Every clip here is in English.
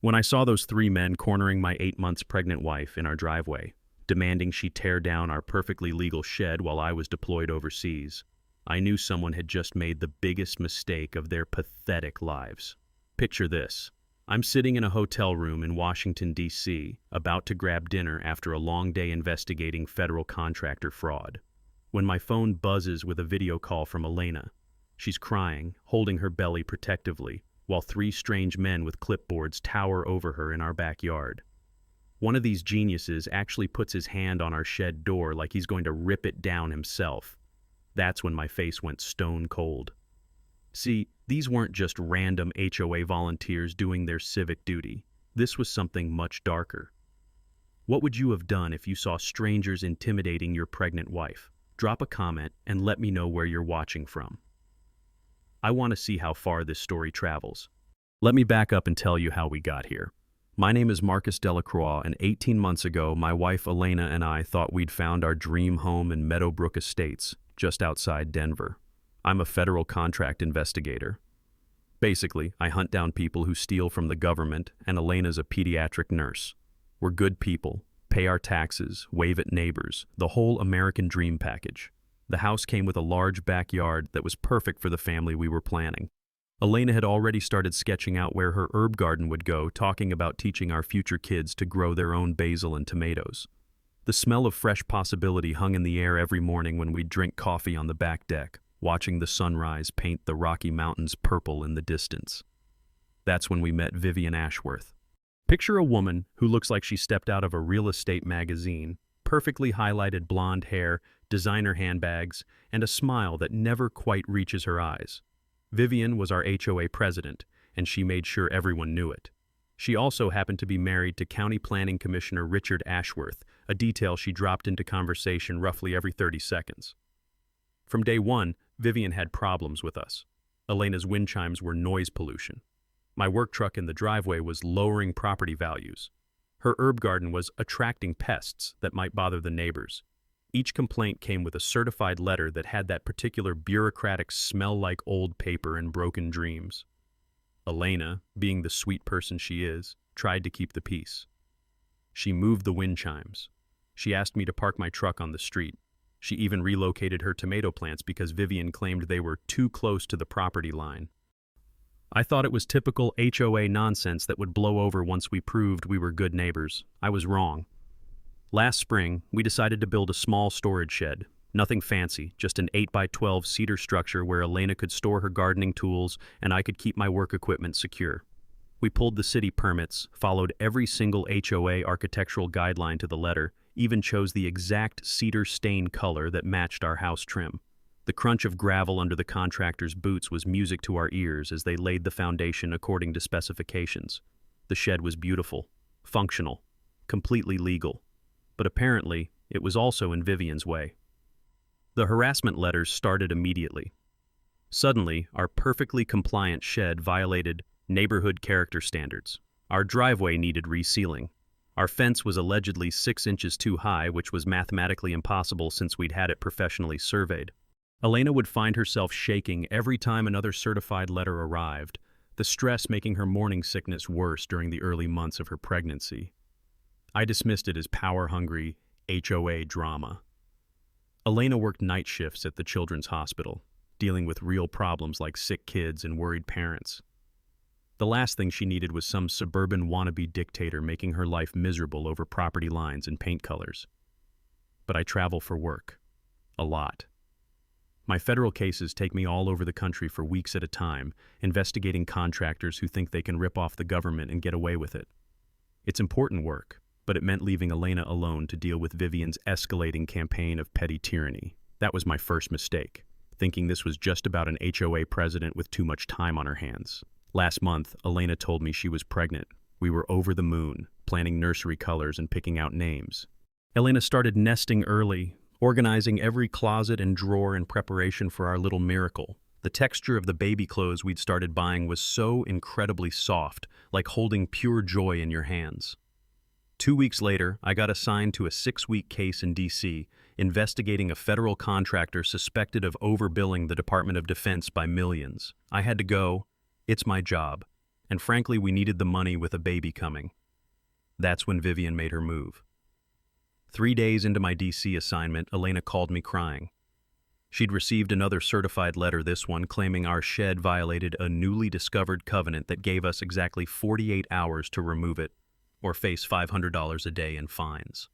When I saw those three men cornering my 8 months pregnant wife in our driveway, demanding she tear down our perfectly legal shed while I was deployed overseas, I knew someone had just made the biggest mistake of their pathetic lives. Picture this. I'm sitting in a hotel room in Washington, D.C., about to grab dinner after a long day investigating federal contractor fraud, when my phone buzzes with a video call from Elena. She's crying, holding her belly protectively, while three strange men with clipboards tower over her in our backyard. One of these geniuses actually puts his hand on our shed door like he's going to rip it down himself. That's when my face went stone cold. See, these weren't just random HOA volunteers doing their civic duty. This was something much darker. What would you have done if you saw strangers intimidating your pregnant wife? Drop a comment and let me know where you're watching from. I want to see how far this story travels. Let me back up and tell you how we got here. My name is Marcus Delacroix, and 18 months ago, my wife Elena and I thought we'd found our dream home in Meadowbrook Estates, just outside Denver. I'm a federal contract investigator. Basically, I hunt down people who steal from the government, and Elena's a pediatric nurse. We're good people, pay our taxes, wave at neighbors, the whole American dream package. The house came with a large backyard that was perfect for the family we were planning. Elena had already started sketching out where her herb garden would go, talking about teaching our future kids to grow their own basil and tomatoes. The smell of fresh possibility hung in the air every morning when we'd drink coffee on the back deck, watching the sunrise paint the Rocky Mountains purple in the distance. That's when we met Vivian Ashworth. Picture a woman who looks like she stepped out of a real estate magazine, perfectly highlighted blonde hair, designer handbags, and a smile that never quite reaches her eyes. Vivian was our HOA president, and she made sure everyone knew it. She also happened to be married to County Planning Commissioner Richard Ashworth, a detail she dropped into conversation roughly every 30 seconds. From day one, Vivian had problems with us. Elena's wind chimes were noise pollution. My work truck in the driveway was lowering property values. Her herb garden was attracting pests that might bother the neighbors. Each complaint came with a certified letter that had that particular bureaucratic smell like old paper and broken dreams. Elena, being the sweet person she is, tried to keep the peace. She moved the wind chimes. She asked me to park my truck on the street. She even relocated her tomato plants because Vivian claimed they were too close to the property line. I thought it was typical HOA nonsense that would blow over once we proved we were good neighbors. I was wrong. Last spring, we decided to build a small storage shed. Nothing fancy, just an 8x12 cedar structure where Elena could store her gardening tools and I could keep my work equipment secure. We pulled the city permits, followed every single HOA architectural guideline to the letter, even chose the exact cedar stain color that matched our house trim. The crunch of gravel under the contractor's boots was music to our ears as they laid the foundation according to specifications. The shed was beautiful, functional, completely legal. But apparently, it was also in Vivian's way. The harassment letters started immediately. Suddenly, our perfectly compliant shed violated neighborhood character standards. Our driveway needed resealing. Our fence was allegedly 6 inches too high, which was mathematically impossible since we'd had it professionally surveyed. Elena would find herself shaking every time another certified letter arrived, the stress making her morning sickness worse during the early months of her pregnancy. I dismissed it as power-hungry HOA drama. Elena worked night shifts at the children's hospital, dealing with real problems like sick kids and worried parents. The last thing she needed was some suburban wannabe dictator making her life miserable over property lines and paint colors. But I travel for work. A lot. My federal cases take me all over the country for weeks at a time, investigating contractors who think they can rip off the government and get away with it. It's important work, but it meant leaving Elena alone to deal with Vivian's escalating campaign of petty tyranny. That was my first mistake, thinking this was just about an HOA president with too much time on her hands. Last month, Elena told me she was pregnant. We were over the moon, planning nursery colors and picking out names. Elena started nesting early, organizing every closet and drawer in preparation for our little miracle. The texture of the baby clothes we'd started buying was so incredibly soft, like holding pure joy in your hands. 2 weeks later, I got assigned to a 6-week case in D.C., investigating a federal contractor suspected of overbilling the Department of Defense by millions. I had to go. It's my job. And frankly, we needed the money with a baby coming. That's when Vivian made her move. 3 days into my DC assignment, Elena called me crying. She'd received another certified letter, this one claiming our shed violated a newly discovered covenant that gave us exactly 48 hours to remove it or face $500 a day in fines.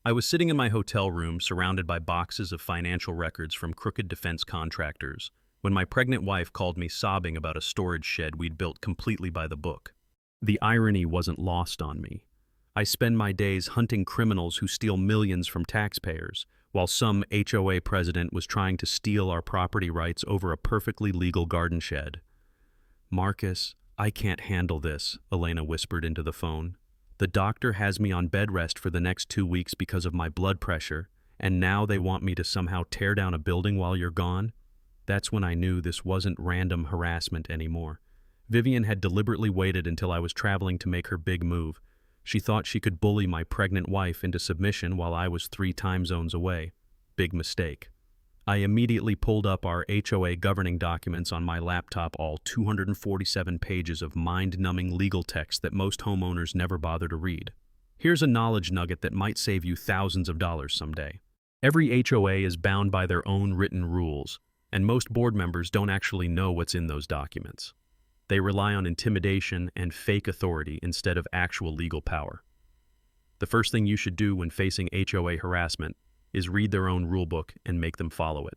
I was sitting in my hotel room surrounded by boxes of financial records from crooked defense contractors when my pregnant wife called me sobbing about a storage shed we'd built completely by the book. The irony wasn't lost on me. I spend my days hunting criminals who steal millions from taxpayers, while some HOA president was trying to steal our property rights over a perfectly legal garden shed. "Marcus, I can't handle this," Elena whispered into the phone. "The doctor has me on bed rest for the next 2 weeks because of my blood pressure, and now they want me to somehow tear down a building while you're gone?" That's when I knew this wasn't random harassment anymore. Vivian had deliberately waited until I was traveling to make her big move. She thought she could bully my pregnant wife into submission while I was 3 time zones away. Big mistake. I immediately pulled up our HOA governing documents on my laptop, all 247 pages of mind-numbing legal text that most homeowners never bother to read. Here's a knowledge nugget that might save you thousands of dollars someday. Every HOA is bound by their own written rules, and most board members don't actually know what's in those documents. They rely on intimidation and fake authority instead of actual legal power. The first thing you should do when facing HOA harassment is read their own rulebook and make them follow it.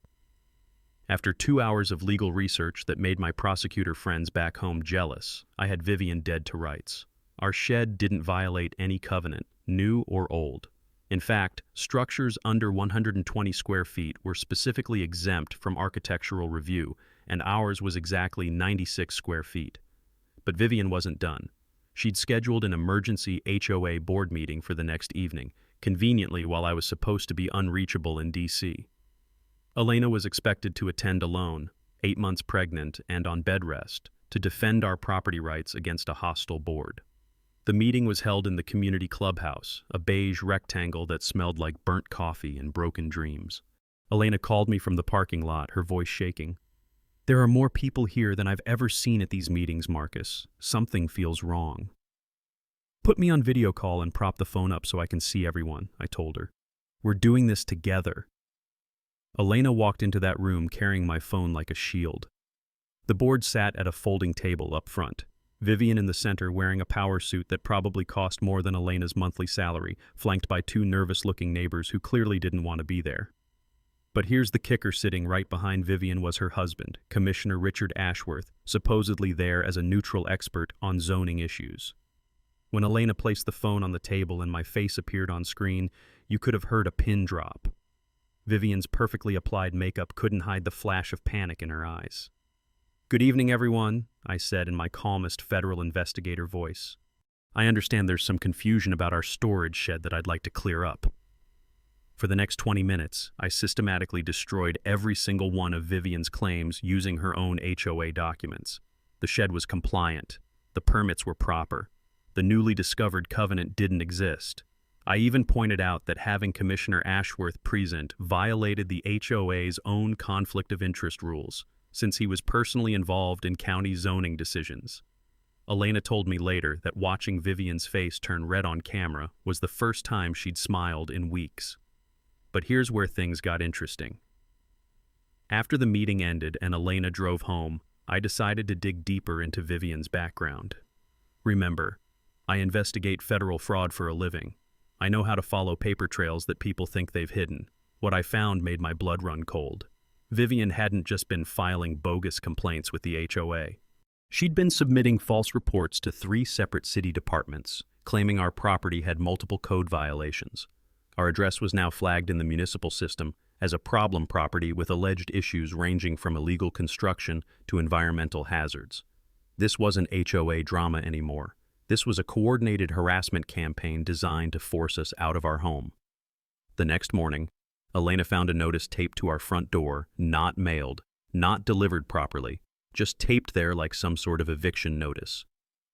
After 2 hours of legal research that made my prosecutor friends back home jealous, I had Vivian dead to rights. Our shed didn't violate any covenant, new or old. In fact, structures under 120 square feet were specifically exempt from architectural review, and ours was exactly 96 square feet. But Vivian wasn't done. She'd scheduled an emergency HOA board meeting for the next evening, conveniently while I was supposed to be unreachable in DC. Elena was expected to attend alone, 8 months pregnant and on bed rest, to defend our property rights against a hostile board. The meeting was held in the community clubhouse, a beige rectangle that smelled like burnt coffee and broken dreams. Elena called me from the parking lot, her voice shaking. "There are more people here than I've ever seen at these meetings, Marcus. Something feels wrong." "Put me on video call and prop the phone up so I can see everyone," I told her. "We're doing this together." Elena walked into that room carrying my phone like a shield. The board sat at a folding table up front, Vivian in the center wearing a power suit that probably cost more than Elena's monthly salary, flanked by 2 nervous-looking neighbors who clearly didn't want to be there. But here's the kicker: sitting right behind Vivian was her husband, Commissioner Richard Ashworth, supposedly there as a neutral expert on zoning issues. When Elena placed the phone on the table and my face appeared on screen, you could have heard a pin drop. Vivian's perfectly applied makeup couldn't hide the flash of panic in her eyes. "Good evening, everyone," I said in my calmest federal investigator voice. "I understand there's some confusion about our storage shed that I'd like to clear up." For the next 20 minutes, I systematically destroyed every single one of Vivian's claims using her own HOA documents. The shed was compliant. The permits were proper. The newly discovered covenant didn't exist. I even pointed out that having Commissioner Ashworth present violated the HOA's own conflict of interest rules, since he was personally involved in county zoning decisions. Elena told me later that watching Vivian's face turn red on camera was the first time she'd smiled in weeks. But here's where things got interesting. After the meeting ended and Elena drove home, I decided to dig deeper into Vivian's background. Remember, I investigate federal fraud for a living. I know how to follow paper trails that people think they've hidden. What I found made my blood run cold. Vivian hadn't just been filing bogus complaints with the HOA. She'd been submitting false reports to 3 separate city departments, claiming our property had multiple code violations. Our address was now flagged in the municipal system as a problem property with alleged issues ranging from illegal construction to environmental hazards. This wasn't HOA drama anymore. This was a coordinated harassment campaign designed to force us out of our home. The next morning, Elena found a notice taped to our front door, not mailed, not delivered properly, just taped there like some sort of eviction notice.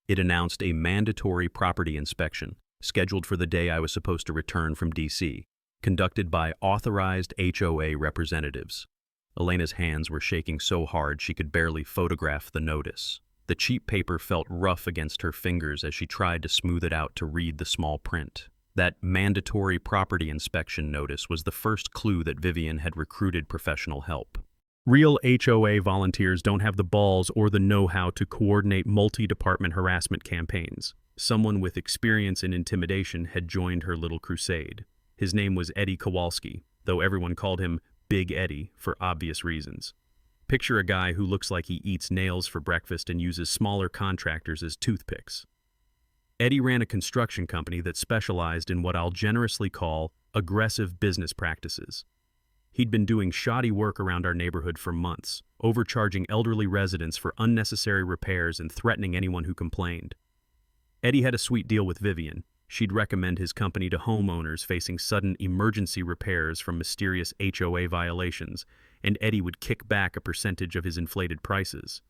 It announced a mandatory property inspection, scheduled for the day I was supposed to return from DC, conducted by authorized HOA representatives. Elena's hands were shaking so hard she could barely photograph the notice. The cheap paper felt rough against her fingers as she tried to smooth it out to read the small print. That mandatory property inspection notice was the first clue that Vivian had recruited professional help. Real HOA volunteers don't have the balls or the know-how to coordinate multi-department harassment campaigns. Someone with experience in intimidation had joined her little crusade. His name was Eddie Kowalski, though everyone called him Big Eddie for obvious reasons. Picture a guy who looks like he eats nails for breakfast and uses smaller contractors as toothpicks. Eddie ran a construction company that specialized in what I'll generously call aggressive business practices. He'd been doing shoddy work around our neighborhood for months, overcharging elderly residents for unnecessary repairs and threatening anyone who complained. Eddie had a sweet deal with Vivian. She'd recommend his company to homeowners facing sudden emergency repairs from mysterious HOA violations, and Eddie would kick back a percentage of his inflated prices.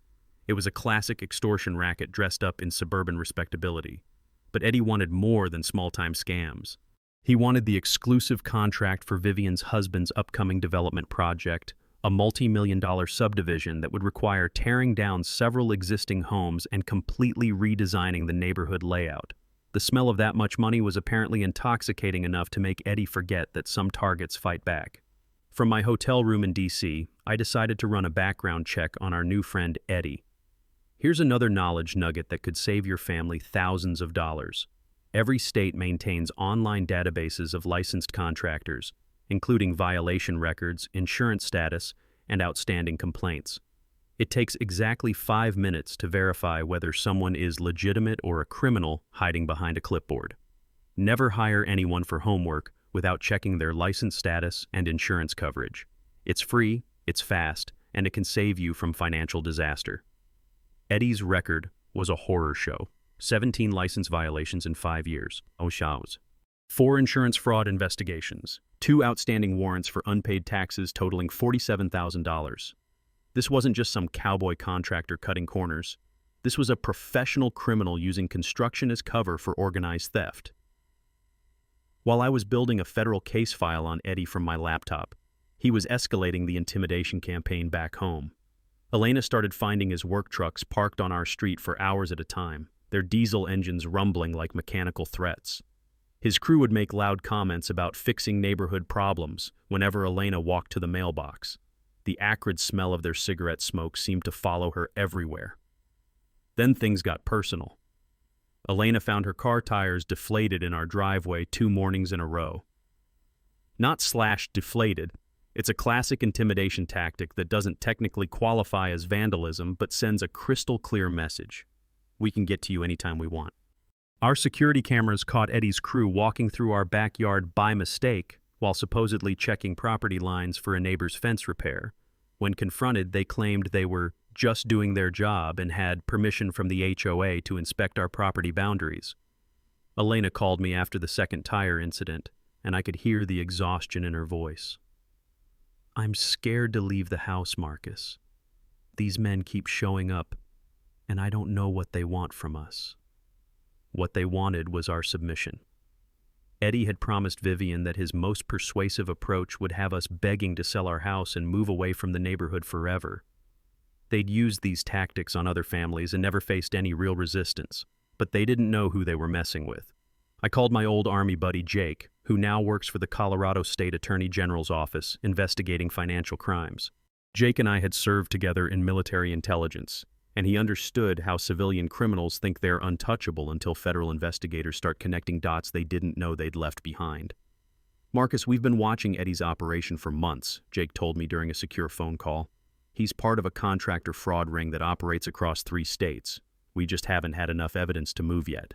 It was a classic extortion racket dressed up in suburban respectability. But Eddie wanted more than small-time scams. He wanted the exclusive contract for Vivian's husband's upcoming development project, a multi-million-dollar subdivision that would require tearing down several existing homes and completely redesigning the neighborhood layout. The smell of that much money was apparently intoxicating enough to make Eddie forget that some targets fight back. From my hotel room in D.C., I decided to run a background check on our new friend Eddie. Here's another knowledge nugget that could save your family thousands of dollars. Every state maintains online databases of licensed contractors, including violation records, insurance status, and outstanding complaints. It takes exactly 5 minutes to verify whether someone is legitimate or a criminal hiding behind a clipboard. Never hire anyone for homework without checking their license status and insurance coverage. It's free, it's fast, and it can save you from financial disaster. Eddie's record was a horror show. 17 license violations in 5 years. 4 insurance fraud investigations. 2 outstanding warrants for unpaid taxes totaling $47,000. This wasn't just some cowboy contractor cutting corners. This was a professional criminal using construction as cover for organized theft. While I was building a federal case file on Eddie from my laptop, he was escalating the intimidation campaign back home. Elena started finding his work trucks parked on our street for hours at a time, their diesel engines rumbling like mechanical threats. His crew would make loud comments about fixing neighborhood problems whenever Elena walked to the mailbox. The acrid smell of their cigarette smoke seemed to follow her everywhere. Then things got personal. Elena found her car tires deflated in our driveway 2 mornings in a row. Not deflated. It's a classic intimidation tactic that doesn't technically qualify as vandalism but sends a crystal clear message. We can get to you anytime we want. Our security cameras caught Eddie's crew walking through our backyard by mistake while supposedly checking property lines for a neighbor's fence repair. When confronted, they claimed they were just doing their job and had permission from the HOA to inspect our property boundaries. Elena called me after the second tire incident, and I could hear the exhaustion in her voice. I'm scared to leave the house, Marcus. These men keep showing up, and I don't know what they want from us. What they wanted was our submission. Eddie had promised Vivian that his most persuasive approach would have us begging to sell our house and move away from the neighborhood forever. They'd used these tactics on other families and never faced any real resistance, but they didn't know who they were messing with. I called my old Army buddy Jake, who now works for the Colorado State Attorney General's office investigating financial crimes. Jake and I had served together in military intelligence, and he understood how civilian criminals think they're untouchable until federal investigators start connecting dots they didn't know they'd left behind. Marcus, we've been watching Eddie's operation for months, Jake told me during a secure phone call. He's part of a contractor fraud ring that operates across 3 states. We just haven't had enough evidence to move yet.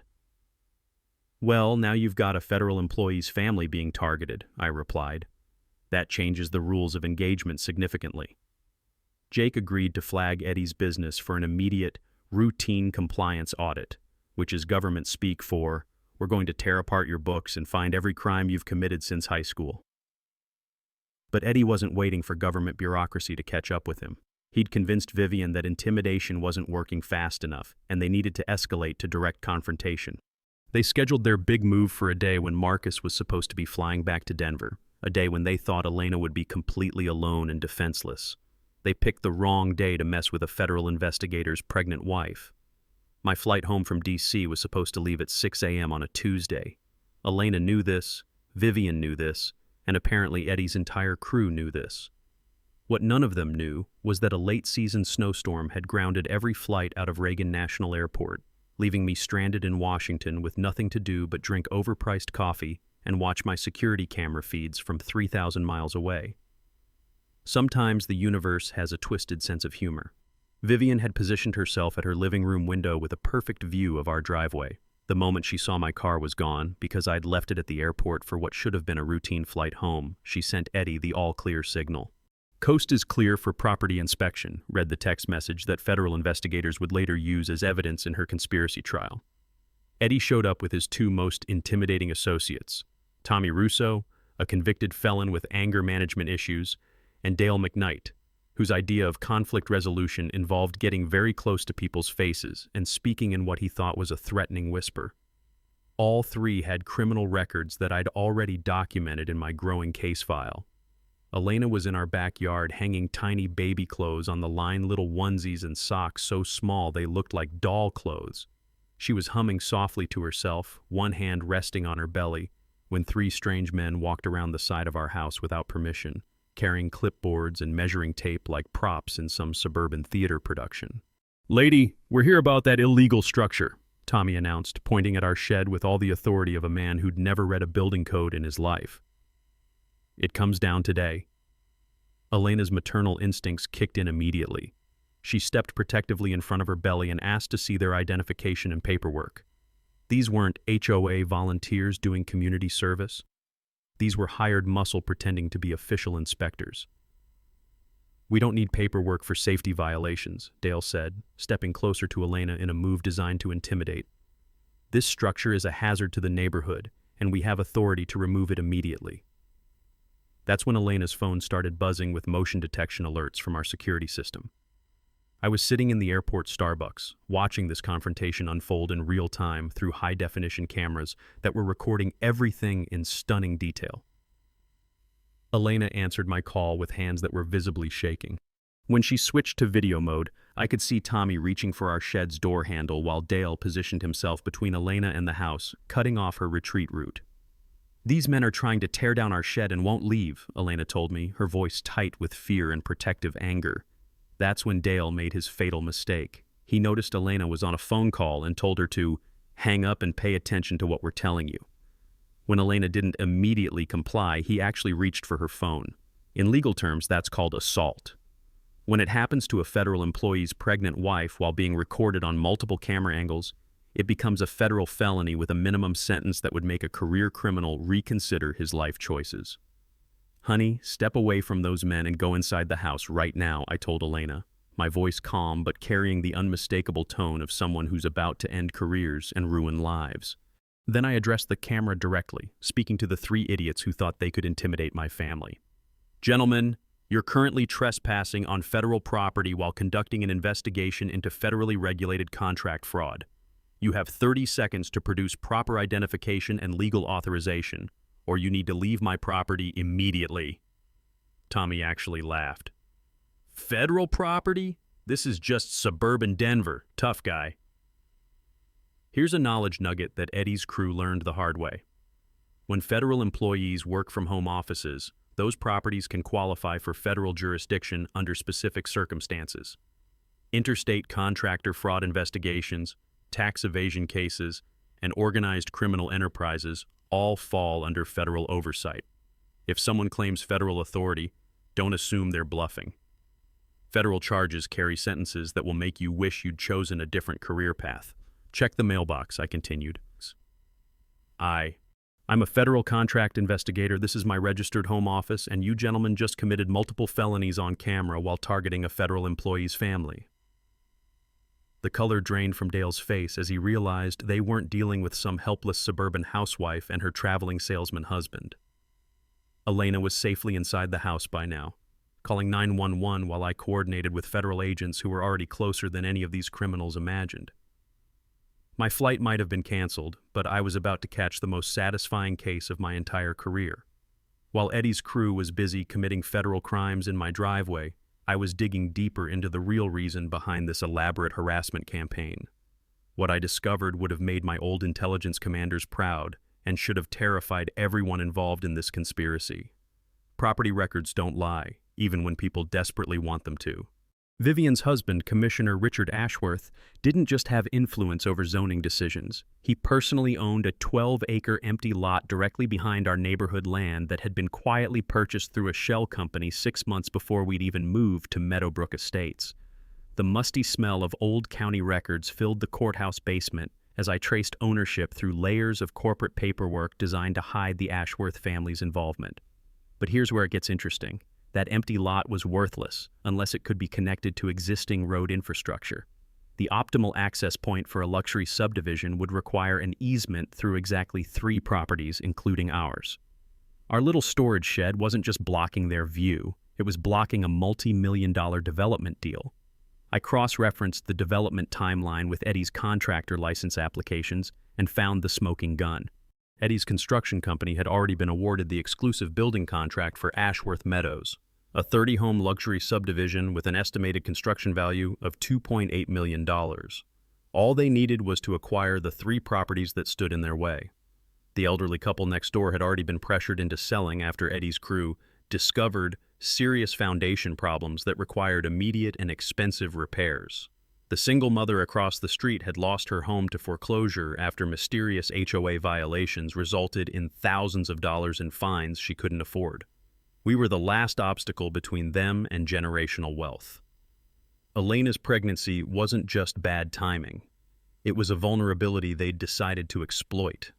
Well, now you've got a federal employee's family being targeted, I replied. That changes the rules of engagement significantly. Jake agreed to flag Eddie's business for an immediate, routine compliance audit, which is government speak for, we're going to tear apart your books and find every crime you've committed since high school. But Eddie wasn't waiting for government bureaucracy to catch up with him. He'd convinced Vivian that intimidation wasn't working fast enough, and they needed to escalate to direct confrontation. They scheduled their big move for a day when Marcus was supposed to be flying back to Denver, a day when they thought Elena would be completely alone and defenseless. They picked the wrong day to mess with a federal investigator's pregnant wife. My flight home from D.C. was supposed to leave at 6 a.m. on a Tuesday. Elena knew this, Vivian knew this, and apparently Eddie's entire crew knew this. What none of them knew was that a late-season snowstorm had grounded every flight out of Reagan National Airport, leaving me stranded in Washington with nothing to do but drink overpriced coffee and watch my security camera feeds from 3,000 miles away. Sometimes the universe has a twisted sense of humor. Vivian had positioned herself at her living room window with a perfect view of our driveway. The moment she saw my car was gone, because I'd left it at the airport for what should have been a routine flight home, she sent Eddie the all-clear signal. "Coast is clear for property inspection," read the text message that federal investigators would later use as evidence in her conspiracy trial. Eddie showed up with his two most intimidating associates, Tommy Russo, a convicted felon with anger management issues, and Dale McKnight, whose idea of conflict resolution involved getting very close to people's faces and speaking in what he thought was a threatening whisper. All three had criminal records that I'd already documented in my growing case file. Elena was in our backyard hanging tiny baby clothes on the line, little onesies and socks so small they looked like doll clothes. She was humming softly to herself, one hand resting on her belly, when three strange men walked around the side of our house without permission, carrying clipboards and measuring tape like props in some suburban theater production. "Lady, we're here about that illegal structure," Tommy announced, pointing at our shed with all the authority of a man who'd never read a building code in his life. "It comes down today." Elena's maternal instincts kicked in immediately. She stepped protectively in front of her belly and asked to see their identification and paperwork. These weren't HOA volunteers doing community service. These were hired muscle pretending to be official inspectors. "We don't need paperwork for safety violations," Dale said, stepping closer to Elena in a move designed to intimidate. "This structure is a hazard to the neighborhood, and we have authority to remove it immediately." That's when Elena's phone started buzzing with motion detection alerts from our security system. I was sitting in the airport Starbucks, watching this confrontation unfold in real time through high-definition cameras that were recording everything in stunning detail. Elena answered my call with hands that were visibly shaking. When she switched to video mode, I could see Tommy reaching for our shed's door handle while Dale positioned himself between Elena and the house, cutting off her retreat route. "These men are trying to tear down our shed and won't leave," Elena told me, her voice tight with fear and protective anger. That's when Dale made his fatal mistake. He noticed Elena was on a phone call and told her to hang up and pay attention to what we're telling you. When Elena didn't immediately comply, he actually reached for her phone. In legal terms, that's called assault. When it happens to a federal employee's pregnant wife while being recorded on multiple camera angles, it becomes a federal felony with a minimum sentence that would make a career criminal reconsider his life choices. "Honey, step away from those men and go inside the house right now," I told Elena, my voice calm but carrying the unmistakable tone of someone who's about to end careers and ruin lives. Then I addressed the camera directly, speaking to the three idiots who thought they could intimidate my family. "Gentlemen, you're currently trespassing on federal property while conducting an investigation into federally regulated contract fraud. You have 30 seconds to produce proper identification and legal authorization, or you need to leave my property immediately." Tommy actually laughed. "Federal property? This is just suburban Denver. Tough guy." Here's a knowledge nugget that Eddie's crew learned the hard way. When federal employees work from home offices, those properties can qualify for federal jurisdiction under specific circumstances. Interstate contractor fraud investigations, tax evasion cases, and organized criminal enterprises all fall under federal oversight. If someone claims federal authority, don't assume they're bluffing. Federal charges carry sentences that will make you wish you'd chosen a different career path. Check the mailbox, I continued. I'm a federal contract investigator. This is my registered home office, and you gentlemen just committed multiple felonies on camera while targeting a federal employee's family." The color drained from Dale's face as he realized they weren't dealing with some helpless suburban housewife and her traveling salesman husband. Elena was safely inside the house by now, calling 911 while I coordinated with federal agents who were already closer than any of these criminals imagined. My flight might have been canceled, but I was about to catch the most satisfying case of my entire career. While Eddie's crew was busy committing federal crimes in my driveway, I was digging deeper into the real reason behind this elaborate harassment campaign. What I discovered would have made my old intelligence commanders proud and should have terrified everyone involved in this conspiracy. Property records don't lie, even when people desperately want them to. Vivian's husband, Commissioner Richard Ashworth, didn't just have influence over zoning decisions. He personally owned a 12-acre empty lot directly behind our neighborhood land that had been quietly purchased through a shell company 6 months before we'd even moved to Meadowbrook Estates. The musty smell of old county records filled the courthouse basement as I traced ownership through layers of corporate paperwork designed to hide the Ashworth family's involvement. But here's where it gets interesting. That empty lot was worthless unless it could be connected to existing road infrastructure. The optimal access point for a luxury subdivision would require an easement through exactly 3 properties, including ours. Our little storage shed wasn't just blocking their view, it was blocking a multi-million-dollar development deal. I cross-referenced the development timeline with Eddie's contractor license applications and found the smoking gun. Eddie's construction company had already been awarded the exclusive building contract for Ashworth Meadows, a 30-home luxury subdivision with an estimated construction value of $2.8 million. All they needed was to acquire the 3 properties that stood in their way. The elderly couple next door had already been pressured into selling after Eddie's crew discovered serious foundation problems that required immediate and expensive repairs. The single mother across the street had lost her home to foreclosure after mysterious HOA violations resulted in thousands of dollars in fines she couldn't afford. We were the last obstacle between them and generational wealth. Elena's pregnancy wasn't just bad timing. It was a vulnerability they'd decided to exploit.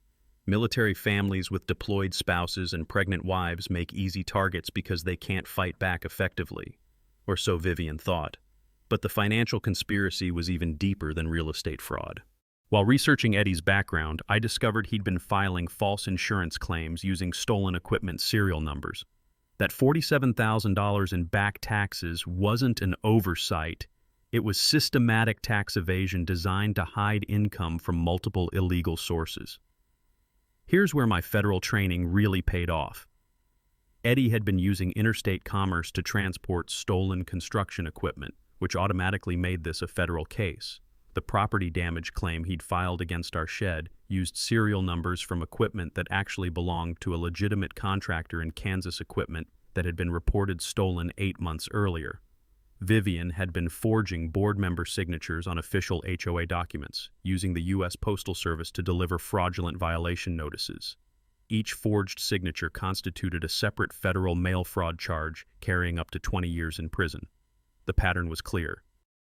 Military families with deployed spouses and pregnant wives make easy targets because they can't fight back effectively, or so Vivian thought. But the financial conspiracy was even deeper than real estate fraud. While researching Eddie's background, I discovered he'd been filing false insurance claims using stolen equipment serial numbers. That $47,000 in back taxes wasn't an oversight. It was systematic tax evasion designed to hide income from multiple illegal sources. Here's where my federal training really paid off. Eddie had been using interstate commerce to transport stolen construction equipment, which automatically made this a federal case. The property damage claim he'd filed against our shed used serial numbers from equipment that actually belonged to a legitimate contractor in Kansas equipment that had been reported stolen 8 months earlier. Vivian had been forging board member signatures on official HOA documents, using the U.S. Postal Service to deliver fraudulent violation notices. Each forged signature constituted a separate federal mail fraud charge carrying up to 20 years in prison. The pattern was clear.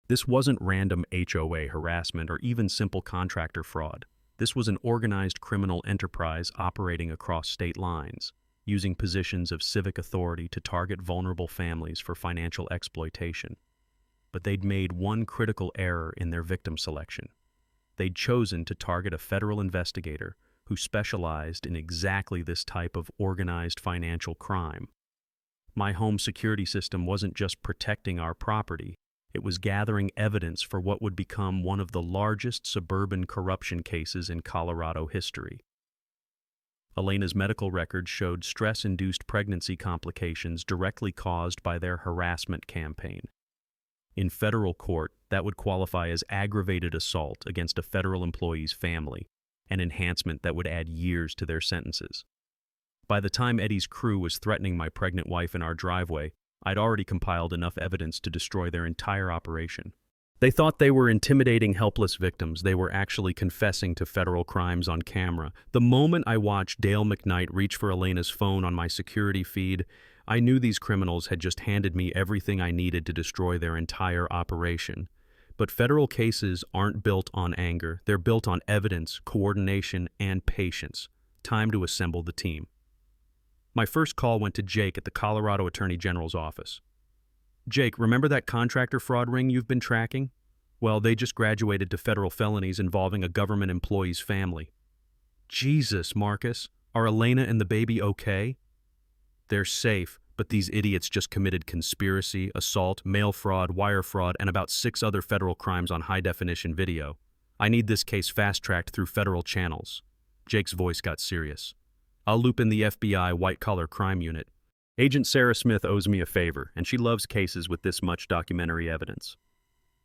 This wasn't random HOA harassment or even simple contractor fraud. This was an organized criminal enterprise operating across state lines, using positions of civic authority to target vulnerable families for financial exploitation. But they'd made one critical error in their victim selection. They'd chosen to target a federal investigator who specialized in exactly this type of organized financial crime. My home security system wasn't just protecting our property, it was gathering evidence for what would become one of the largest suburban corruption cases in Colorado history. Elena's medical records showed stress-induced pregnancy complications directly caused by their harassment campaign. In federal court, that would qualify as aggravated assault against a federal employee's family, an enhancement that would add years to their sentences. By the time Eddie's crew was threatening my pregnant wife in our driveway, I'd already compiled enough evidence to destroy their entire operation. They thought they were intimidating helpless victims. They were actually confessing to federal crimes on camera. The moment I watched Dale McKnight reach for Elena's phone on my security feed, I knew these criminals had just handed me everything I needed to destroy their entire operation. But federal cases aren't built on anger. They're built on evidence, coordination, and patience. Time to assemble the team. My first call went to Jake at the Colorado Attorney General's office. Jake, remember that contractor fraud ring you've been tracking? Well, they just graduated to federal felonies involving a government employee's family. Jesus, Marcus, are Elena and the baby okay? They're safe, but these idiots just committed conspiracy, assault, mail fraud, wire fraud, and about 6 other federal crimes on high-definition video. I need this case fast-tracked through federal channels. Jake's voice got serious. I'll loop in the FBI white-collar crime unit. Agent Sarah Smith owes me a favor, and she loves cases with this much documentary evidence.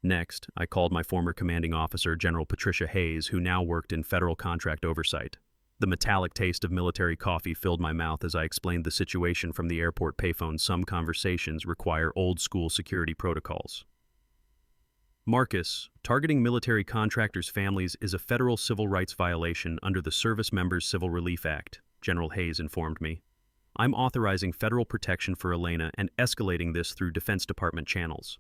Next, I called my former commanding officer, General Patricia Hayes, who now worked in federal contract oversight. The metallic taste of military coffee filled my mouth as I explained the situation from the airport payphone. Some conversations require old-school security protocols. Marcus, targeting military contractors' families is a federal civil rights violation under the Service Members Civil Relief Act, General Hayes informed me. I'm authorizing federal protection for Elena and escalating this through Defense Department channels.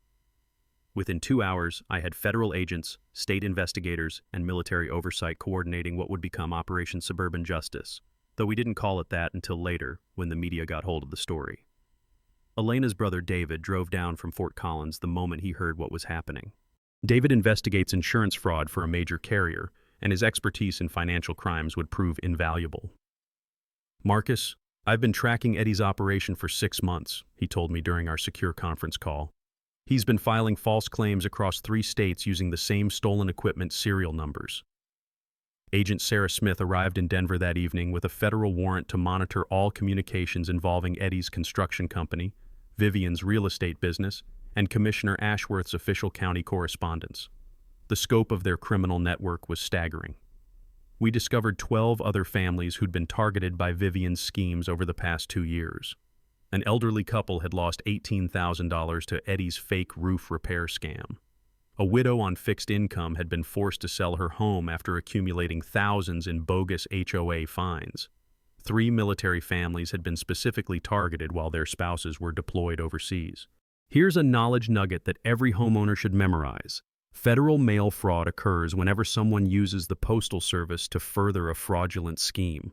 Within 2 hours, I had federal agents, state investigators, and military oversight coordinating what would become Operation Suburban Justice, though we didn't call it that until later, when the media got hold of the story. Elena's brother David drove down from Fort Collins the moment he heard what was happening. David investigates insurance fraud for a major carrier, and his expertise in financial crimes would prove invaluable. Marcus, I've been tracking Eddie's operation for 6 months, he told me during our secure conference call. He's been filing false claims across 3 states using the same stolen equipment serial numbers. Agent Sarah Smith arrived in Denver that evening with a federal warrant to monitor all communications involving Eddie's construction company, Vivian's real estate business, and Commissioner Ashworth's official county correspondence. The scope of their criminal network was staggering. We discovered 12 other families who'd been targeted by Vivian's schemes over the past 2 years. An elderly couple had lost $18,000 to Eddie's fake roof repair scam. A widow on fixed income had been forced to sell her home after accumulating thousands in bogus HOA fines. 3 military families had been specifically targeted while their spouses were deployed overseas. Here's a knowledge nugget that every homeowner should memorize. Federal mail fraud occurs whenever someone uses the Postal Service to further a fraudulent scheme.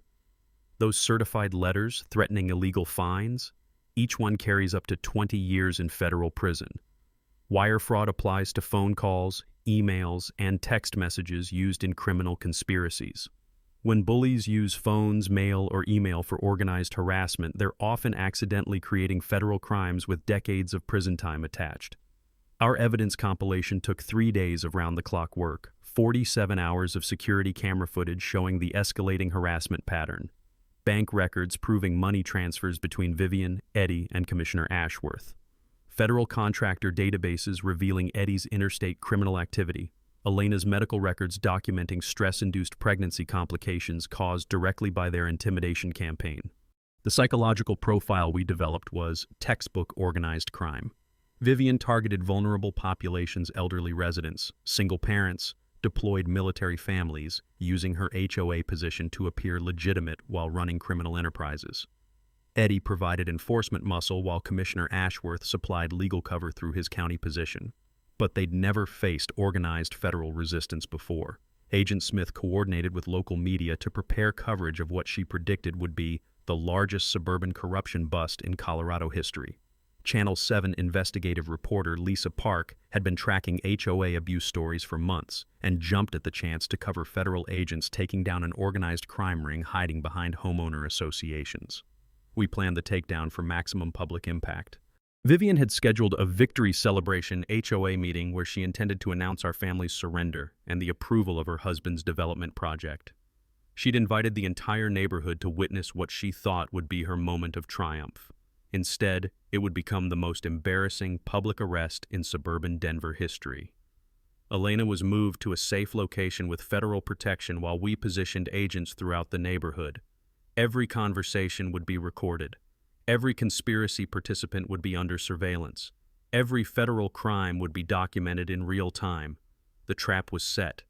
Those certified letters threatening illegal fines, each one carries up to 20 years in federal prison. Wire fraud applies to phone calls, emails, and text messages used in criminal conspiracies. When bullies use phones, mail, or email for organized harassment, they're often accidentally creating federal crimes with decades of prison time attached. Our evidence compilation took 3 days of round-the-clock work, 47 hours of security camera footage showing the escalating harassment pattern, bank records proving money transfers between Vivian, Eddie, and Commissioner Ashworth, federal contractor databases revealing Eddie's interstate criminal activity, Elena's medical records documenting stress-induced pregnancy complications caused directly by their intimidation campaign. The psychological profile we developed was textbook organized crime. Vivian targeted vulnerable populations, elderly residents, single parents, deployed military families, using her HOA position to appear legitimate while running criminal enterprises. Eddie provided enforcement muscle while Commissioner Ashworth supplied legal cover through his county position. But they'd never faced organized federal resistance before. Agent Smith coordinated with local media to prepare coverage of what she predicted would be the largest suburban corruption bust in Colorado history. Channel 7 investigative reporter Lisa Park had been tracking HOA abuse stories for months and jumped at the chance to cover federal agents taking down an organized crime ring hiding behind homeowner associations. We planned the takedown for maximum public impact. Vivian had scheduled a victory celebration HOA meeting where she intended to announce our family's surrender and the approval of her husband's development project. She'd invited the entire neighborhood to witness what she thought would be her moment of triumph. Instead, it would become the most embarrassing public arrest in suburban Denver history. Elena was moved to a safe location with federal protection while we positioned agents throughout the neighborhood. Every conversation would be recorded. Every conspiracy participant would be under surveillance. Every federal crime would be documented in real time. The trap was set.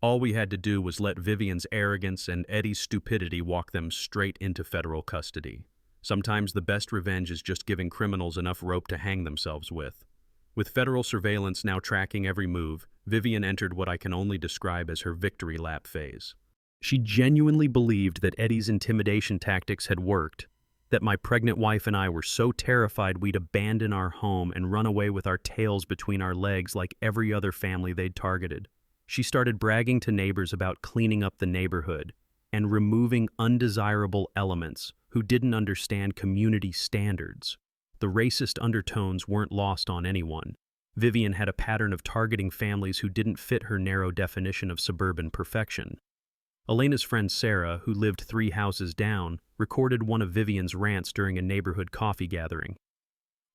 All we had to do was let Vivian's arrogance and Eddie's stupidity walk them straight into federal custody. Sometimes the best revenge is just giving criminals enough rope to hang themselves with. With federal surveillance now tracking every move, Vivian entered what I can only describe as her victory lap phase. She genuinely believed that Eddie's intimidation tactics had worked, that my pregnant wife and I were so terrified we'd abandon our home and run away with our tails between our legs like every other family they'd targeted. She started bragging to neighbors about cleaning up the neighborhood and removing undesirable elements who didn't understand community standards. The racist undertones weren't lost on anyone. Vivian had a pattern of targeting families who didn't fit her narrow definition of suburban perfection. Elena's friend Sarah, who lived 3 houses down, recorded one of Vivian's rants during a neighborhood coffee gathering.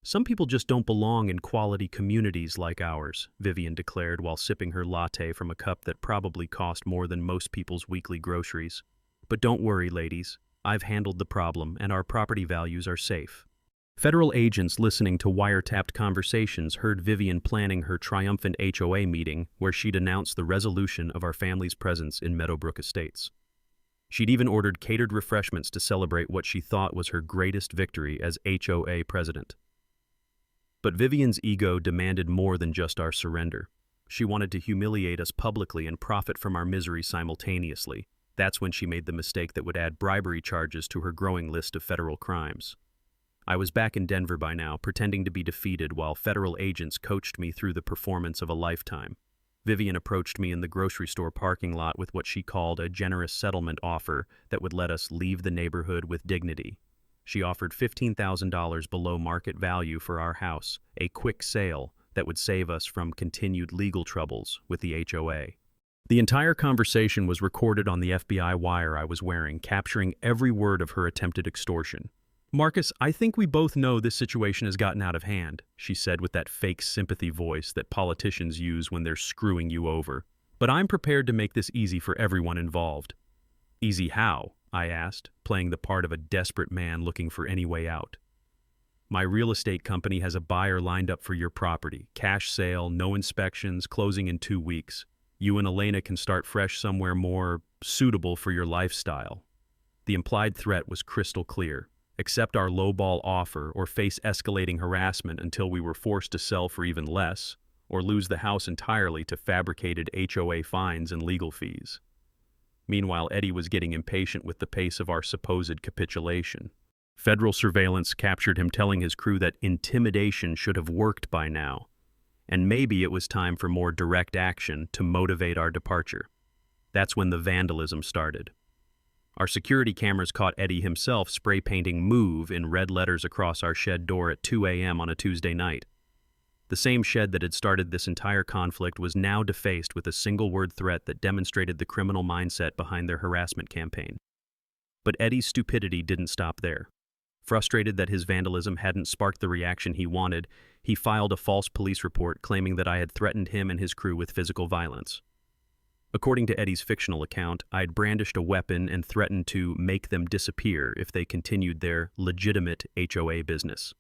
"Some people just don't belong in quality communities like ours," Vivian declared while sipping her latte from a cup that probably cost more than most people's weekly groceries. "But don't worry, ladies. I've handled the problem, and our property values are safe." Federal agents listening to wiretapped conversations heard Vivian planning her triumphant HOA meeting where she'd announced the resolution of our family's presence in Meadowbrook Estates. She'd even ordered catered refreshments to celebrate what she thought was her greatest victory as HOA president. But Vivian's ego demanded more than just our surrender. She wanted to humiliate us publicly and profit from our misery simultaneously. That's when she made the mistake that would add bribery charges to her growing list of federal crimes. I was back in Denver by now, pretending to be defeated while federal agents coached me through the performance of a lifetime. Vivian approached me in the grocery store parking lot with what she called a generous settlement offer that would let us leave the neighborhood with dignity. She offered $15,000 below market value for our house, a quick sale that would save us from continued legal troubles with the HOA. The entire conversation was recorded on the FBI wire I was wearing, capturing every word of her attempted extortion. "Marcus, I think we both know this situation has gotten out of hand," she said with that fake sympathy voice that politicians use when they're screwing you over. "But I'm prepared to make this easy for everyone involved." "Easy how?" I asked, playing the part of a desperate man looking for any way out. "My real estate company has a buyer lined up for your property. Cash sale, no inspections, closing in 2 weeks. You and Elena can start fresh somewhere more suitable for your lifestyle." The implied threat was crystal clear. Accept our lowball offer or face escalating harassment until we were forced to sell for even less, or lose the house entirely to fabricated HOA fines and legal fees. Meanwhile, Eddie was getting impatient with the pace of our supposed capitulation. Federal surveillance captured him telling his crew that intimidation should have worked by now, and maybe it was time for more direct action to motivate our departure. That's when the vandalism started. Our security cameras caught Eddie himself spray painting "MOVE" in red letters across our shed door at 2 a.m. on a Tuesday night. The same shed that had started this entire conflict was now defaced with a single-word threat that demonstrated the criminal mindset behind their harassment campaign. But Eddie's stupidity didn't stop there. Frustrated that his vandalism hadn't sparked the reaction he wanted, he filed a false police report claiming that I had threatened him and his crew with physical violence. According to Eddie's fictional account, I'd brandished a weapon and threatened to make them disappear if they continued their legitimate HOA business.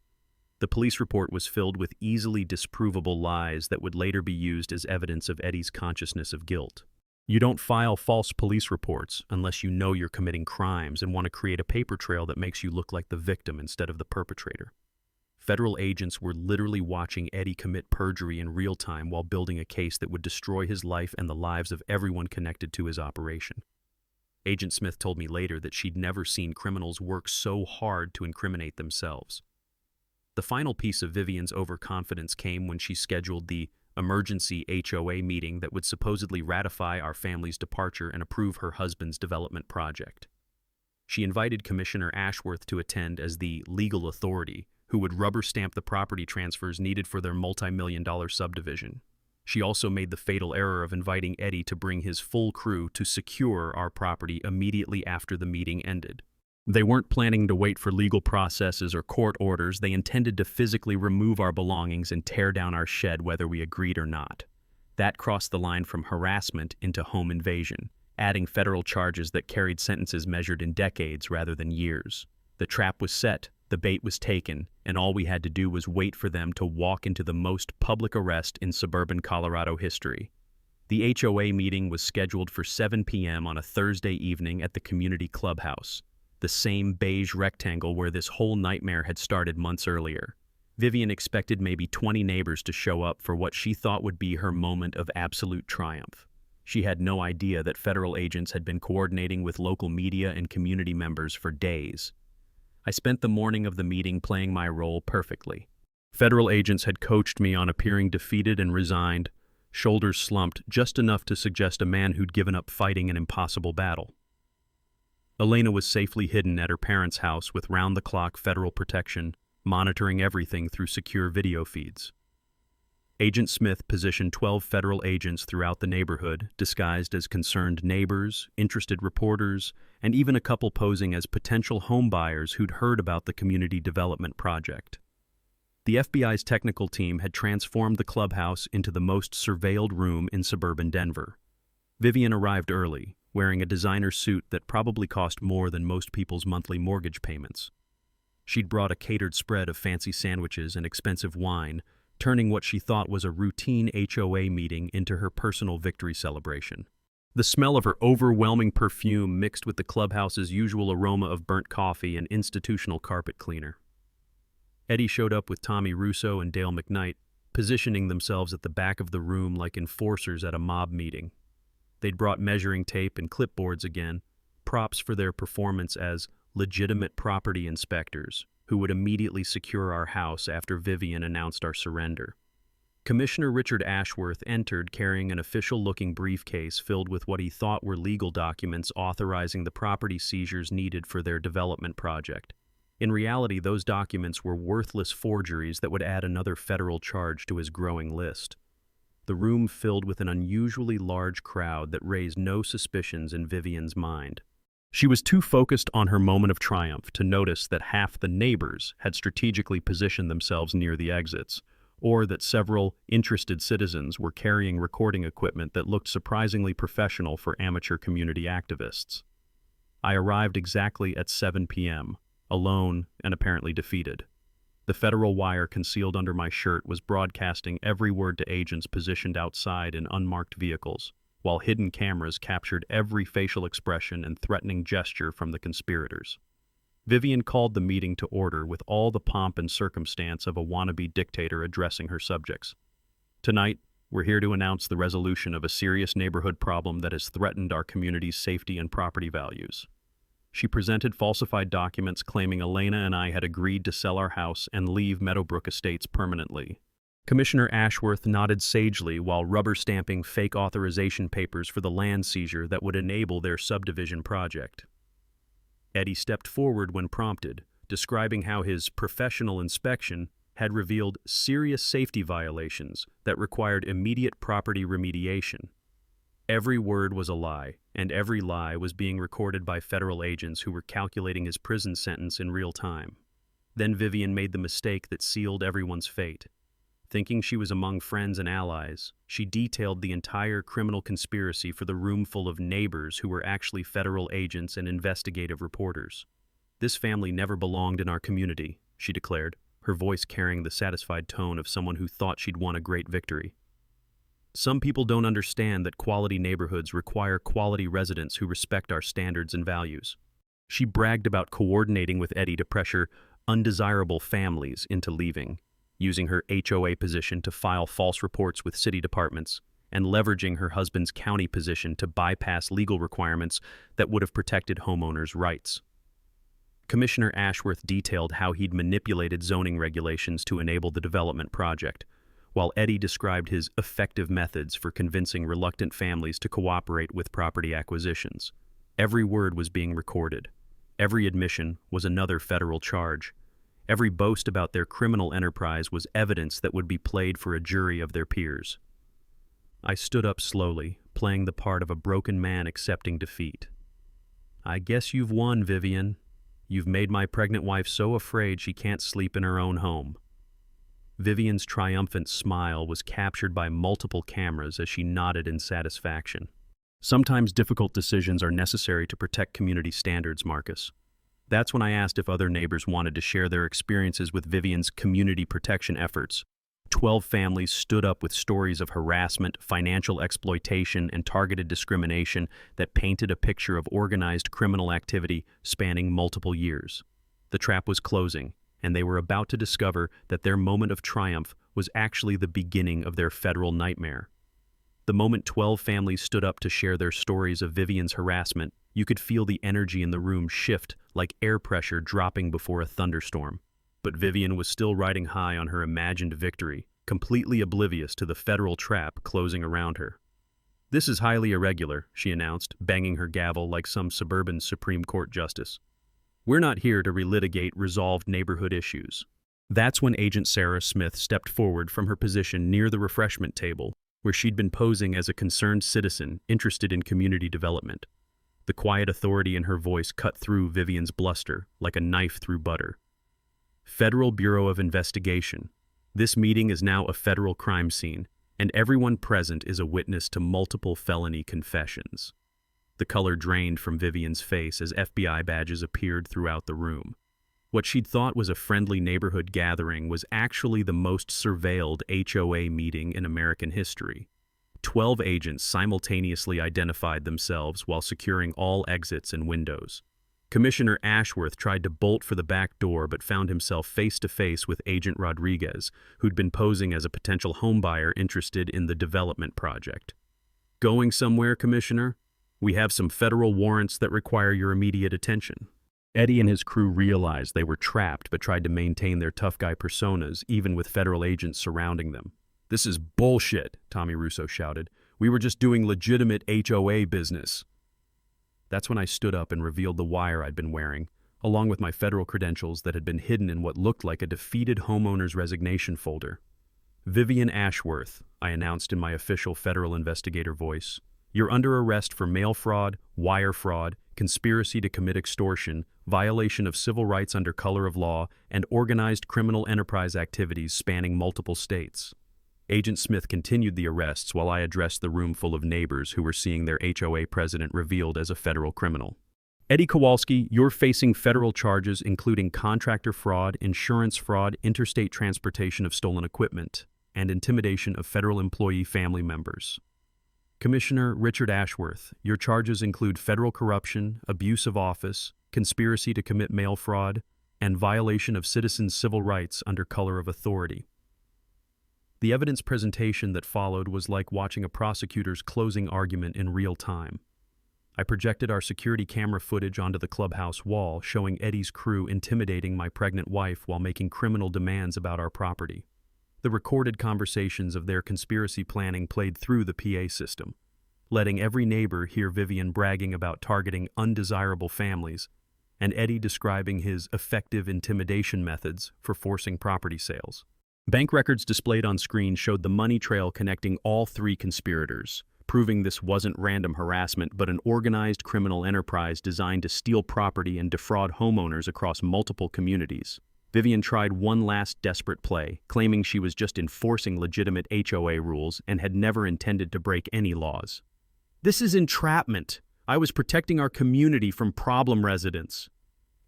The police report was filled with easily disprovable lies that would later be used as evidence of Eddie's consciousness of guilt. You don't file false police reports unless you know you're committing crimes and want to create a paper trail that makes you look like the victim instead of the perpetrator. Federal agents were literally watching Eddie commit perjury in real time while building a case that would destroy his life and the lives of everyone connected to his operation. Agent Smith told me later that she'd never seen criminals work so hard to incriminate themselves. The final piece of Vivian's overconfidence came when she scheduled the emergency HOA meeting that would supposedly ratify our family's departure and approve her husband's development project. She invited Commissioner Ashworth to attend as the legal authority who would rubber stamp the property transfers needed for their multi-million-dollar subdivision. She also made the fatal error of inviting Eddie to bring his full crew to secure our property immediately after the meeting ended. They weren't planning to wait for legal processes or court orders. They intended to physically remove our belongings and tear down our shed whether we agreed or not. That crossed the line from harassment into home invasion, adding federal charges that carried sentences measured in decades rather than years. The trap was set, the bait was taken, and all we had to do was wait for them to walk into the most public arrest in suburban Colorado history. The HOA meeting was scheduled for 7 p.m. on a Thursday evening at the community clubhouse, the same beige rectangle where this whole nightmare had started months earlier. Vivian expected maybe 20 neighbors to show up for what she thought would be her moment of absolute triumph. She had no idea that federal agents had been coordinating with local media and community members for days. I spent the morning of the meeting playing my role perfectly. Federal agents had coached me on appearing defeated and resigned, shoulders slumped just enough to suggest a man who'd given up fighting an impossible battle. Elena was safely hidden at her parents' house with round-the-clock federal protection, monitoring everything through secure video feeds. Agent Smith positioned 12 federal agents throughout the neighborhood, disguised as concerned neighbors, interested reporters, and even a couple posing as potential home buyers who'd heard about the community development project. The FBI's technical team had transformed the clubhouse into the most surveilled room in suburban Denver. Vivian arrived early, wearing a designer suit that probably cost more than most people's monthly mortgage payments. She'd brought a catered spread of fancy sandwiches and expensive wine, turning what she thought was a routine HOA meeting into her personal victory celebration. The smell of her overwhelming perfume mixed with the clubhouse's usual aroma of burnt coffee and institutional carpet cleaner. Eddie showed up with Tommy Russo and Dale McKnight, positioning themselves at the back of the room like enforcers at a mob meeting. They'd brought measuring tape and clipboards again, props for their performance as legitimate property inspectors who would immediately secure our house after Vivian announced our surrender. Commissioner Richard Ashworth entered carrying an official-looking briefcase filled with what he thought were legal documents authorizing the property seizures needed for their development project. In reality, those documents were worthless forgeries that would add another federal charge to his growing list. The room filled with an unusually large crowd that raised no suspicions in Vivian's mind. She was too focused on her moment of triumph to notice that half the neighbors had strategically positioned themselves near the exits, or that several interested citizens were carrying recording equipment that looked surprisingly professional for amateur community activists. I arrived exactly at 7 p.m., alone and apparently defeated. The federal wire concealed under my shirt was broadcasting every word to agents positioned outside in unmarked vehicles, while hidden cameras captured every facial expression and threatening gesture from the conspirators. Vivian called the meeting to order with all the pomp and circumstance of a wannabe dictator addressing her subjects. Tonight, we're here to announce the resolution of a serious neighborhood problem that has threatened our community's safety and property values. She presented falsified documents claiming Elena and I had agreed to sell our house and leave Meadowbrook Estates permanently. Commissioner Ashworth nodded sagely while rubber-stamping fake authorization papers for the land seizure that would enable their subdivision project. Eddie stepped forward when prompted, describing how his professional inspection had revealed serious safety violations that required immediate property remediation. Every word was a lie, and every lie was being recorded by federal agents who were calculating his prison sentence in real time. Then Vivian made the mistake that sealed everyone's fate. Thinking she was among friends and allies, she detailed the entire criminal conspiracy for the room full of neighbors who were actually federal agents and investigative reporters. "This family never belonged in our community," she declared, her voice carrying the satisfied tone of someone who thought she'd won a great victory. "Some people don't understand that quality neighborhoods require quality residents who respect our standards and values." She bragged about coordinating with Eddie to pressure undesirable families into leaving, using her HOA position to file false reports with city departments, and leveraging her husband's county position to bypass legal requirements that would have protected homeowners' rights. Commissioner Ashworth detailed how he'd manipulated zoning regulations to enable the development project, while Eddie described his effective methods for convincing reluctant families to cooperate with property acquisitions. Every word was being recorded. Every admission was another federal charge. Every boast about their criminal enterprise was evidence that would be played for a jury of their peers. I stood up slowly, playing the part of a broken man accepting defeat. "I guess you've won, Vivian. You've made my pregnant wife so afraid she can't sleep in her own home." Vivian's triumphant smile was captured by multiple cameras as she nodded in satisfaction. "Sometimes difficult decisions are necessary to protect community standards, Marcus." That's when I asked if other neighbors wanted to share their experiences with Vivian's community protection efforts. 12 families stood up with stories of harassment, financial exploitation, and targeted discrimination that painted a picture of organized criminal activity spanning multiple years. The trap was closing, and they were about to discover that their moment of triumph was actually the beginning of their federal nightmare. The moment 12 families stood up to share their stories of Vivian's harassment, you could feel the energy in the room shift like air pressure dropping before a thunderstorm. But Vivian was still riding high on her imagined victory, completely oblivious to the federal trap closing around her. "This is highly irregular," she announced, banging her gavel like some suburban Supreme Court justice. "We're not here to relitigate resolved neighborhood issues. That's when Agent Sarah Smith stepped forward from her position near the refreshment table, where she'd been posing as a concerned citizen interested in community development. The quiet authority in her voice cut through Vivian's bluster like a knife through butter. Federal Bureau of Investigation. This meeting is now a federal crime scene, and everyone present is a witness to multiple felony confessions. The color drained from Vivian's face as FBI badges appeared throughout the room. What she'd thought was a friendly neighborhood gathering was actually the most surveilled HOA meeting in American history. 12 agents simultaneously identified themselves while securing all exits and windows. Commissioner Ashworth tried to bolt for the back door but found himself face-to-face with Agent Rodriguez, who'd been posing as a potential homebuyer interested in the development project. "Going somewhere, Commissioner? We have some federal warrants that require your immediate attention." Eddie and his crew realized they were trapped but tried to maintain their tough guy personas, even with federal agents surrounding them. "This is bullshit," Tommy Russo shouted. "We were just doing legitimate HOA business." That's when I stood up and revealed the wire I'd been wearing, along with my federal credentials that had been hidden in what looked like a defeated homeowner's resignation folder. "Vivian Ashworth," I announced in my official federal investigator voice. "You're under arrest for mail fraud, wire fraud, conspiracy to commit extortion, violation of civil rights under color of law, and organized criminal enterprise activities spanning multiple states." Agent Smith continued the arrests while I addressed the room full of neighbors who were seeing their HOA president revealed as a federal criminal. "Eddie Kowalski, you're facing federal charges including contractor fraud, insurance fraud, interstate transportation of stolen equipment, and intimidation of federal employee family members." "Commissioner Richard Ashworth, your charges include federal corruption, abuse of office, conspiracy to commit mail fraud, and violation of citizens' civil rights under color of authority." The evidence presentation that followed was like watching a prosecutor's closing argument in real time. I projected our security camera footage onto the clubhouse wall, showing Eddie's crew intimidating my pregnant wife while making criminal demands about our property. The recorded conversations of their conspiracy planning played through the PA system, letting every neighbor hear Vivian bragging about targeting undesirable families, and Eddie describing his effective intimidation methods for forcing property sales. Bank records displayed on screen showed the money trail connecting all three conspirators, proving this wasn't random harassment but an organized criminal enterprise designed to steal property and defraud homeowners across multiple communities. Vivian tried one last desperate play, claiming she was just enforcing legitimate HOA rules and had never intended to break any laws. "This is entrapment. I was protecting our community from problem residents."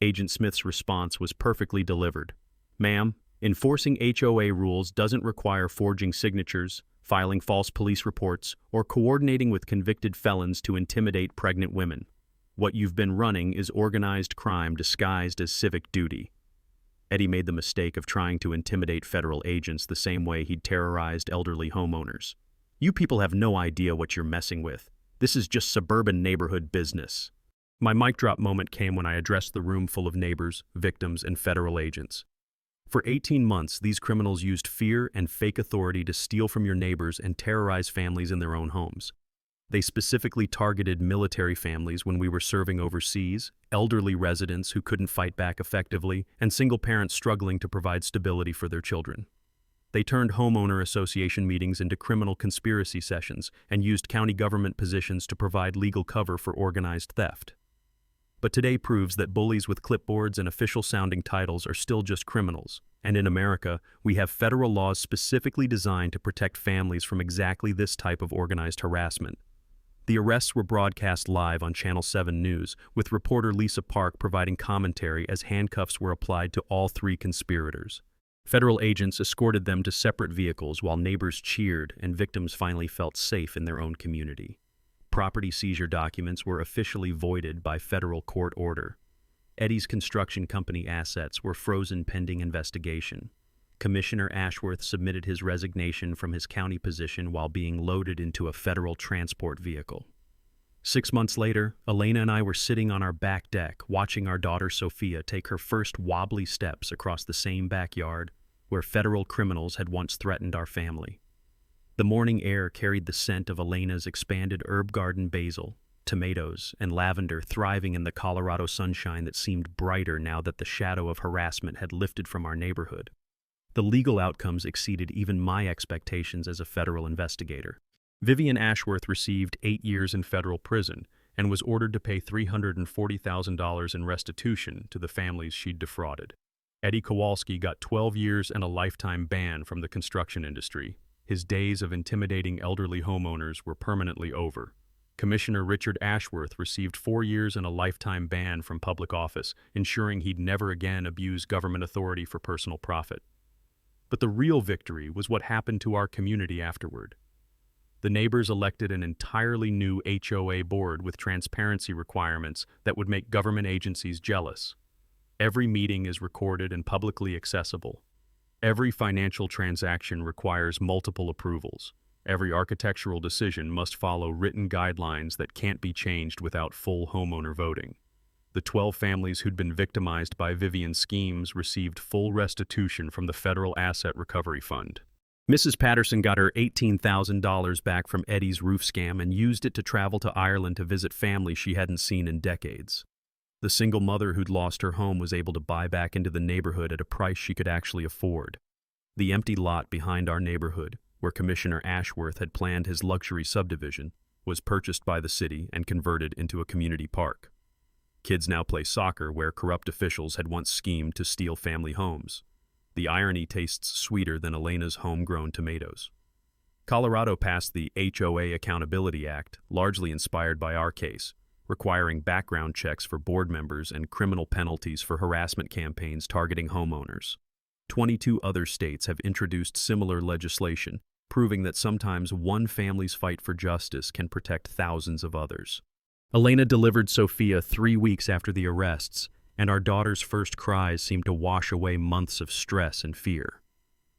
Agent Smith's response was perfectly delivered. "Ma'am, enforcing HOA rules doesn't require forging signatures, filing false police reports, or coordinating with convicted felons to intimidate pregnant women. What you've been running is organized crime disguised as civic duty." Eddie made the mistake of trying to intimidate federal agents the same way he'd terrorized elderly homeowners. "You people have no idea what you're messing with. This is just suburban neighborhood business." My mic drop moment came when I addressed the room full of neighbors, victims, and federal agents. For 18 months, these criminals used fear and fake authority to steal from your neighbors and terrorize families in their own homes. They specifically targeted military families when we were serving overseas, elderly residents who couldn't fight back effectively, and single parents struggling to provide stability for their children. They turned homeowner association meetings into criminal conspiracy sessions and used county government positions to provide legal cover for organized theft. But today proves that bullies with clipboards and official-sounding titles are still just criminals, and in America, we have federal laws specifically designed to protect families from exactly this type of organized harassment. The arrests were broadcast live on Channel 7 News, with reporter Lisa Park providing commentary as handcuffs were applied to all three conspirators. Federal agents escorted them to separate vehicles while neighbors cheered and victims finally felt safe in their own community. Property seizure documents were officially voided by federal court order. Eddie's construction company assets were frozen pending investigation. Commissioner Ashworth submitted his resignation from his county position while being loaded into a federal transport vehicle. 6 months later, Elena and I were sitting on our back deck watching our daughter Sophia take her first wobbly steps across the same backyard where federal criminals had once threatened our family. The morning air carried the scent of Elena's expanded herb garden basil, tomatoes, and lavender thriving in the Colorado sunshine that seemed brighter now that the shadow of harassment had lifted from our neighborhood. The legal outcomes exceeded even my expectations as a federal investigator. Vivian Ashworth received 8 years in federal prison and was ordered to pay $340,000 in restitution to the families she'd defrauded. Eddie Kowalski got 12 years and a lifetime ban from the construction industry. His days of intimidating elderly homeowners were permanently over. Commissioner Richard Ashworth received 4 years and a lifetime ban from public office, ensuring he'd never again abuse government authority for personal profit. But the real victory was what happened to our community afterward. The neighbors elected an entirely new HOA board with transparency requirements that would make government agencies jealous. Every meeting is recorded and publicly accessible. Every financial transaction requires multiple approvals. Every architectural decision must follow written guidelines that can't be changed without full homeowner voting. The 12 families who'd been victimized by Vivian's schemes received full restitution from the Federal Asset Recovery Fund. Mrs. Patterson got her $18,000 back from Eddie's roof scam and used it to travel to Ireland to visit family she hadn't seen in decades. The single mother who'd lost her home was able to buy back into the neighborhood at a price she could actually afford. The empty lot behind our neighborhood, where Commissioner Ashworth had planned his luxury subdivision, was purchased by the city and converted into a community park. Kids now play soccer where corrupt officials had once schemed to steal family homes. The irony tastes sweeter than Elena's homegrown tomatoes. Colorado passed the HOA Accountability Act, largely inspired by our case, requiring background checks for board members and criminal penalties for harassment campaigns targeting homeowners. 22 other states have introduced similar legislation, proving that sometimes one family's fight for justice can protect thousands of others. Elena delivered Sophia 3 weeks after the arrests, and our daughter's first cries seemed to wash away months of stress and fear.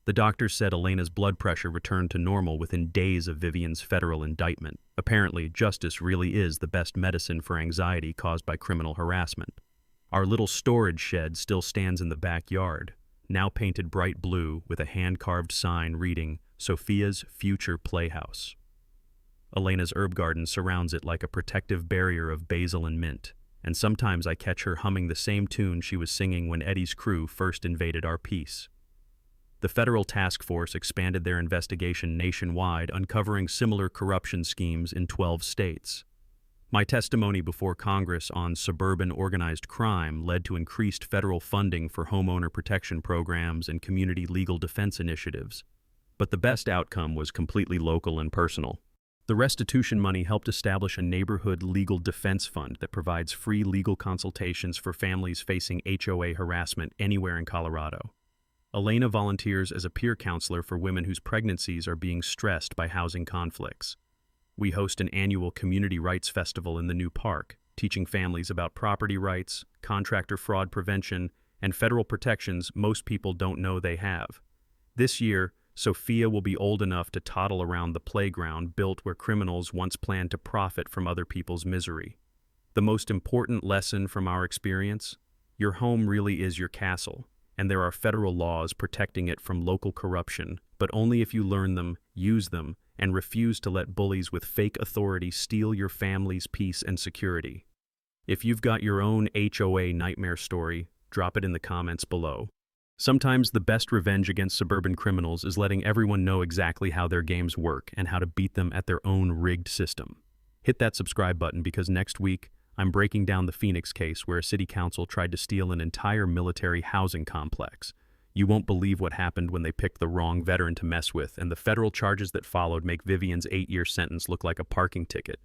The doctor said Elena's blood pressure returned to normal within days of Vivian's federal indictment. Apparently, justice really is the best medicine for anxiety caused by criminal harassment. Our little storage shed still stands in the backyard, now painted bright blue with a hand-carved sign reading, "Sophia's Future Playhouse." Elena's herb garden surrounds it like a protective barrier of basil and mint, and sometimes I catch her humming the same tune she was singing when Eddie's crew first invaded our piece. The federal task force expanded their investigation nationwide, uncovering similar corruption schemes in 12 states. My testimony before Congress on suburban organized crime led to increased federal funding for homeowner protection programs and community legal defense initiatives. But the best outcome was completely local and personal. The restitution money helped establish a neighborhood legal defense fund that provides free legal consultations for families facing HOA harassment anywhere in Colorado. Elena volunteers as a peer counselor for women whose pregnancies are being stressed by housing conflicts. We host an annual community rights festival in the new park, teaching families about property rights, contractor fraud prevention, and federal protections most people don't know they have. This year, Sophia will be old enough to toddle around the playground built where criminals once planned to profit from other people's misery. The most important lesson from our experience: your home really is your castle, and there are federal laws protecting it from local corruption, but only if you learn them, use them, and refuse to let bullies with fake authority steal your family's peace and security. If you've got your own HOA nightmare story, drop it in the comments below. Sometimes the best revenge against suburban criminals is letting everyone know exactly how their games work and how to beat them at their own rigged system. Hit that subscribe button because next week, I'm breaking down the Phoenix case where a city council tried to steal an entire military housing complex. You won't believe what happened when they picked the wrong veteran to mess with, and the federal charges that followed make Vivian's 8-year sentence look like a parking ticket.